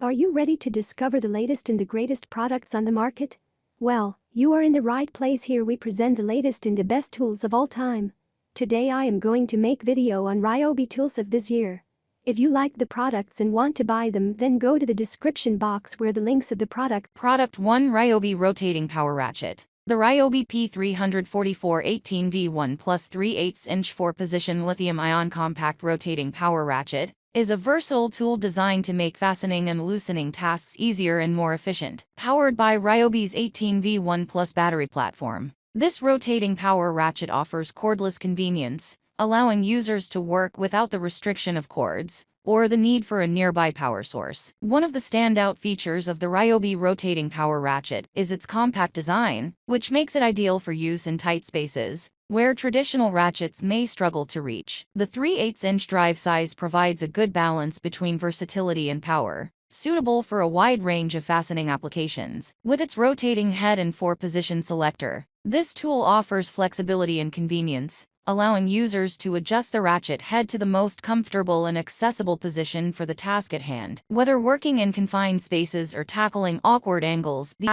Are you ready to discover the latest and the greatest products on the market? Well, you are in the right place. Here we present the latest and the best tools of all time. Today I am going to make video on Ryobi tools of this year. If you like the products and want to buy them, then go to the description box where the links of the product. Product 1, Ryobi Rotating Power Ratchet. The Ryobi P344 18V1 plus 3/8" 4-position lithium-ion compact rotating power ratchet is a versatile tool designed to make fastening and loosening tasks easier and more efficient. Powered by Ryobi's 18V1 plus battery platform, this rotating power ratchet offers cordless convenience, allowing users to work without the restriction of cords or the need for a nearby power source. One of the standout features of the Ryobi rotating power ratchet is its compact design, which makes it ideal for use in tight spaces where traditional ratchets may struggle to reach. The 3/8" drive size provides a good balance between versatility and power, suitable for a wide range of fastening applications. With its rotating head and 4-position selector, this tool offers flexibility and convenience, allowing users to adjust the ratchet head to the most comfortable and accessible position for the task at hand. Whether working in confined spaces or tackling awkward angles, the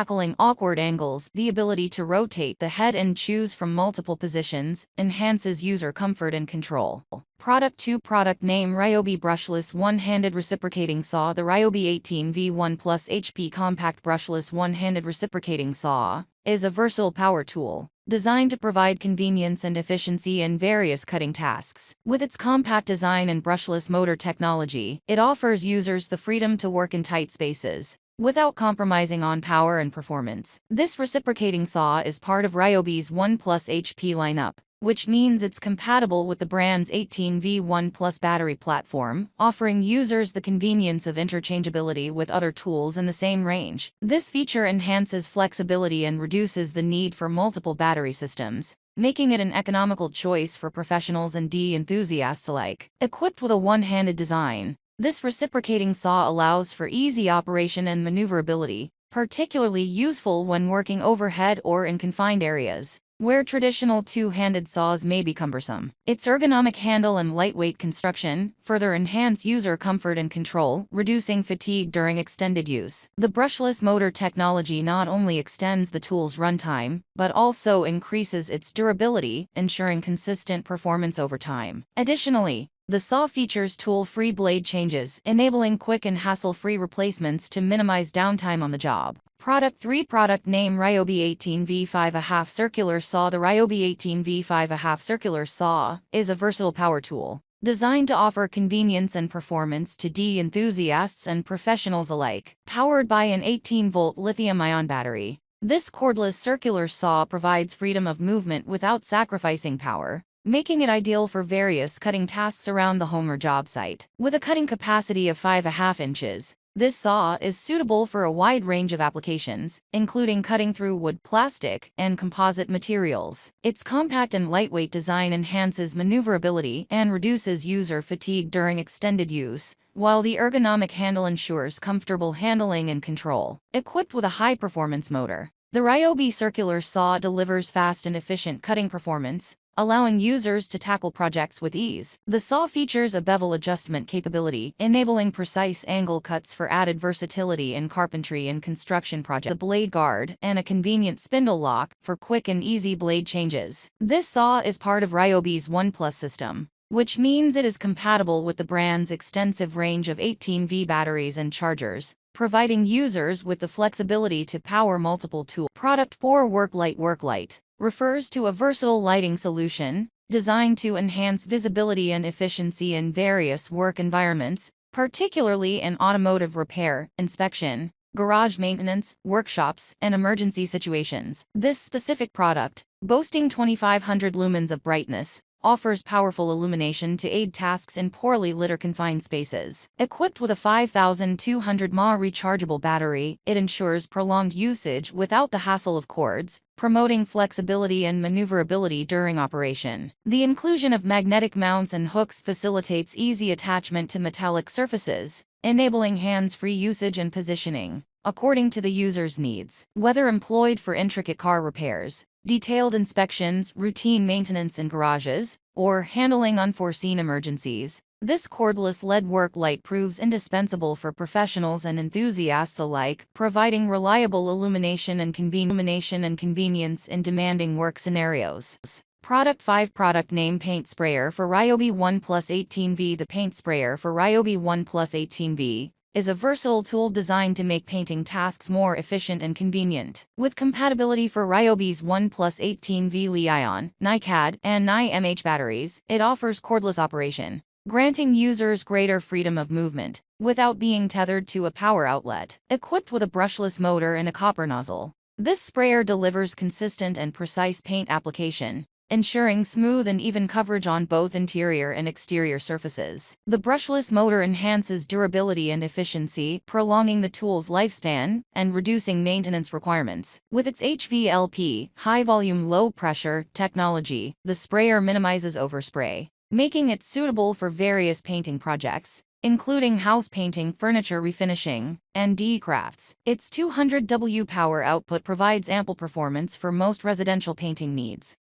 ability to rotate the head and choose from multiple positions enhances user comfort and control. Product 2, product name Ryobi Brushless One-Handed Reciprocating Saw. The Ryobi 18V1 plus HP Compact Brushless One-Handed Reciprocating Saw is a versatile power tool designed to provide convenience and efficiency in various cutting tasks. With its compact design and brushless motor technology, it offers users the freedom to work in tight spaces without compromising on power and performance. This reciprocating saw is part of Ryobi's 1 plus HP lineup, which means it's compatible with the brand's 18V1 plus battery platform, offering users the convenience of interchangeability with other tools in the same range. This feature enhances flexibility and reduces the need for multiple battery systems, making it an economical choice for professionals and enthusiasts alike. Equipped with a one-handed design, this reciprocating saw allows for easy operation and maneuverability, particularly useful when working overhead or in confined areas where traditional two-handed saws may be cumbersome. Its ergonomic handle and lightweight construction further enhance user comfort and control, reducing fatigue during extended use. The brushless motor technology not only extends the tool's runtime, but also increases its durability, ensuring consistent performance over time. Additionally, the saw features tool-free blade changes, enabling quick and hassle-free replacements to minimize downtime on the job. Product 3, product name Ryobi 18V5 circular saw. The Ryobi 18V5 circular saw is a versatile power tool designed to offer convenience and performance to enthusiasts and professionals alike. Powered by an 18-volt lithium-ion battery, this cordless circular saw provides freedom of movement without sacrificing power, making it ideal for various cutting tasks around the home or job site. With a cutting capacity of 5.5 inches, this saw is suitable for a wide range of applications, including cutting through wood, plastic, and composite materials. Its compact and lightweight design enhances maneuverability and reduces user fatigue during extended use, while the ergonomic handle ensures comfortable handling and control. Equipped with a high-performance motor, the Ryobi circular saw delivers fast and efficient cutting performance, allowing users to tackle projects with ease. The saw features a bevel adjustment capability, enabling precise angle cuts for added versatility in carpentry and construction projects. The blade guard and a convenient spindle lock for quick and easy blade changes. This saw is part of Ryobi's 1 Plus system, which means it is compatible with the brand's extensive range of 18V batteries and chargers, providing users with the flexibility to power multiple tools. Product 4, Worklight refers to a versatile lighting solution designed to enhance visibility and efficiency in various work environments, particularly in automotive repair, inspection, garage maintenance, workshops, and emergency situations. This specific product, boasting 2500 lumens of brightness, offers powerful illumination to aid tasks in poorly lit or confined spaces. Equipped with a 5200 mAh rechargeable battery, it ensures prolonged usage without the hassle of cords, promoting flexibility and maneuverability during operation. The inclusion of magnetic mounts and hooks facilitates easy attachment to metallic surfaces, enabling hands-free usage and positioning according to the user's needs. Whether employed for intricate car repairs, detailed inspections, routine maintenance in garages, or handling unforeseen emergencies, This cordless LED work light proves indispensable for professionals and enthusiasts alike, providing reliable illumination and convenience in demanding work scenarios. Product 5 Product Name Paint Sprayer for Ryobi One Plus 18V. The paint sprayer for Ryobi One Plus 18V is a versatile tool designed to make painting tasks more efficient and convenient. With compatibility for Ryobi's One Plus 18V Li-ion, Ni-CAD, and Ni-MH batteries, it offers cordless operation, granting users greater freedom of movement, without being tethered to a power outlet. Equipped with a brushless motor and a copper nozzle, this sprayer delivers consistent and precise paint application, ensuring smooth and even coverage on both interior and exterior surfaces. The brushless motor enhances durability and efficiency, prolonging the tool's lifespan and reducing maintenance requirements. With its HVLP, high-volume, low-pressure technology, the sprayer minimizes overspray, making it suitable for various painting projects, including house painting, furniture refinishing, and crafts. Its 200W power output provides ample performance for most residential painting needs.